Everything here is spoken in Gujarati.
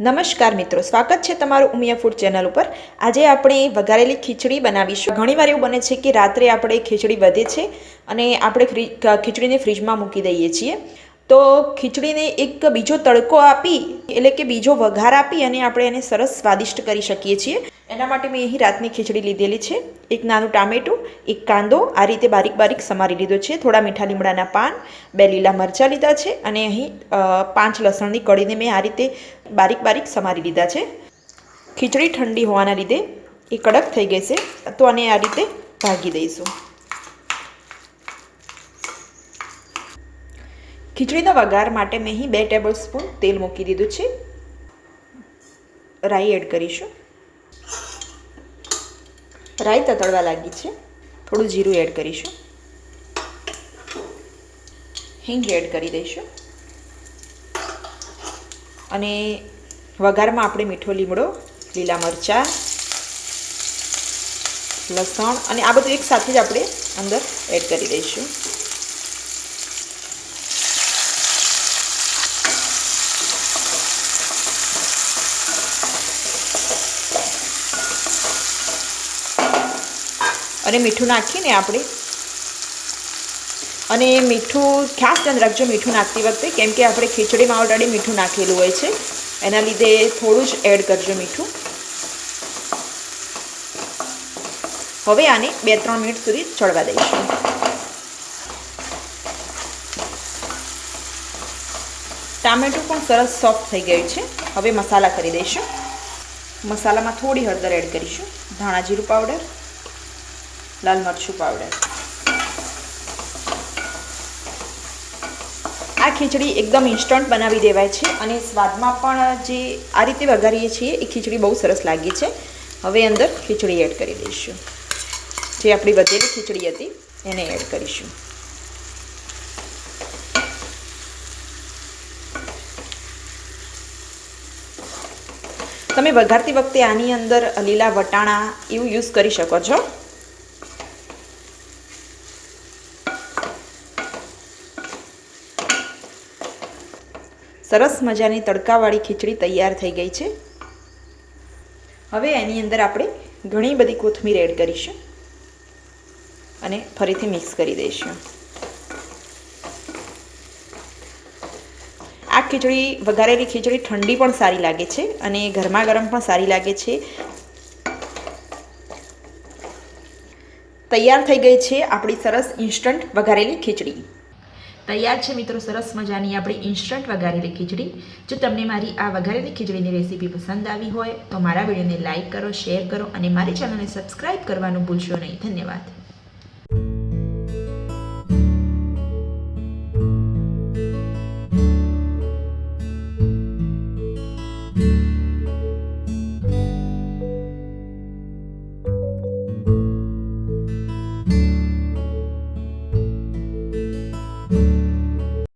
નમસ્કાર મિત્રો, સ્વાગત છે તમારું ઉમિયા ફૂડ ચેનલ ઉપર। આજે આપણે વઘારેલી ખીચડી બનાવીશું। ઘણીવાર એવું બને છે કે રાત્રે આપણે ખીચડી વધે છે અને આપણે ખીચડીને ફ્રીજમાં મૂકી દઈએ છીએ। તો ખીચડીને એક બીજો તડકો આપી એટલે કે બીજો વઘાર આપી અને આપણે એને સરસ સ્વાદિષ્ટ કરી શકીએ છીએ। એના માટે મેં અહીં રાતની ખીચડી લીધેલી છે। એક નાનું ટામેટું, એક કાંદો આ રીતે બારીક બારીક સમારી લીધો છે, થોડા મીઠા લીમડાના પાન, 2 લીલા મરચાં લીધા છે અને અહીં 5 લસણની કળીને મેં આ રીતે બારીક બારીક સમારી લીધા છે। ખીચડી ઠંડી હોવાના લીધે એ કડક થઈ ગઈ છે, તો આને આ રીતે ભાગી દઈશું। ખીચડીનો વઘાર માટે મેં અહીં 2 ટેબલસ્પૂન તેલ મૂકી દીધું છે। રાઈ એડ કરીશું। રાઈ તતડવા લાગી છે, થોડું જીરું એડ કરીશું, હિંગ એડ કરી દઈશું અને વઘારમાં આપણે મીઠો લીમડો, લીલા મરચાં, લસણ અને આ બધું એક સાથે જ આપણે અંદર એડ કરી દઈશું। અને મીઠું નાખીને આપણે અને મીઠું ખાસ ધ્યાન રાખજો મીઠું નાખતી વખતે, કેમ કે આપણે ખીચડીમાં ઓલરેડી મીઠું નાખેલું હોય છે, એના લીધે થોડું જ એડ કરજો મીઠું। હવે આને 2-3 મિનિટ સુધી ચડવા દઈશું। ટામેટું પણ સરસ સોફ્ટ થઈ ગયું છે। હવે મસાલા કરી દઈશું। મસાલામાં થોડી હળદર એડ કરીશું, ધાણા જીરું પાવડર, લાલ મરચું પાવડર। આ ખીચડી એકદમ ઇન્સ્ટન્ટ બનાવી દેવાય છે અને સ્વાદમાં પણ જે આ રીતે વઘારીએ છીએ એ ખીચડી બહુ સરસ લાગે છે। હવે અંદર ખીચડી એડ કરી દઈશું, જે આપણી વધેલી ખીચડી હતી એને એડ કરીશું। તમે વઘારતી વખતે આની અંદર લીલા વટાણા એવું યુઝ કરી શકો છો। સરસ મજાની તડકાવાળી ખીચડી તૈયાર થઈ ગઈ છે। હવે એની અંદર આપણે ઘણી બધી કોથમીર એડ કરીશું અને ફરીથી મિક્સ કરી દઈશું। આ ખીચડી વઘારેલી ખીચડી ઠંડી પણ સારી લાગે છે અને ગરમા ગરમ પણ સારી લાગે છે। તૈયાર થઈ ગઈ છે આપણી સરસ ઇન્સ્ટન્ટ વઘારેલી ખીચડી। તૈયાર છે મિત્રો સરસ મજાની આપણી ઇન્સ્ટન્ટ વઘારેલી ખીચડી। જો તમને મારી આ વઘારેલી ખીચડીની રેસીપી પસંદ આવી હોય તો મારા વિડીયોને લાઇક કરો, શેર કરો અને મારી ચેનલને સબસ્ક્રાઈબ કરવાનું ભૂલશો નહીં। ધન્યવાદ।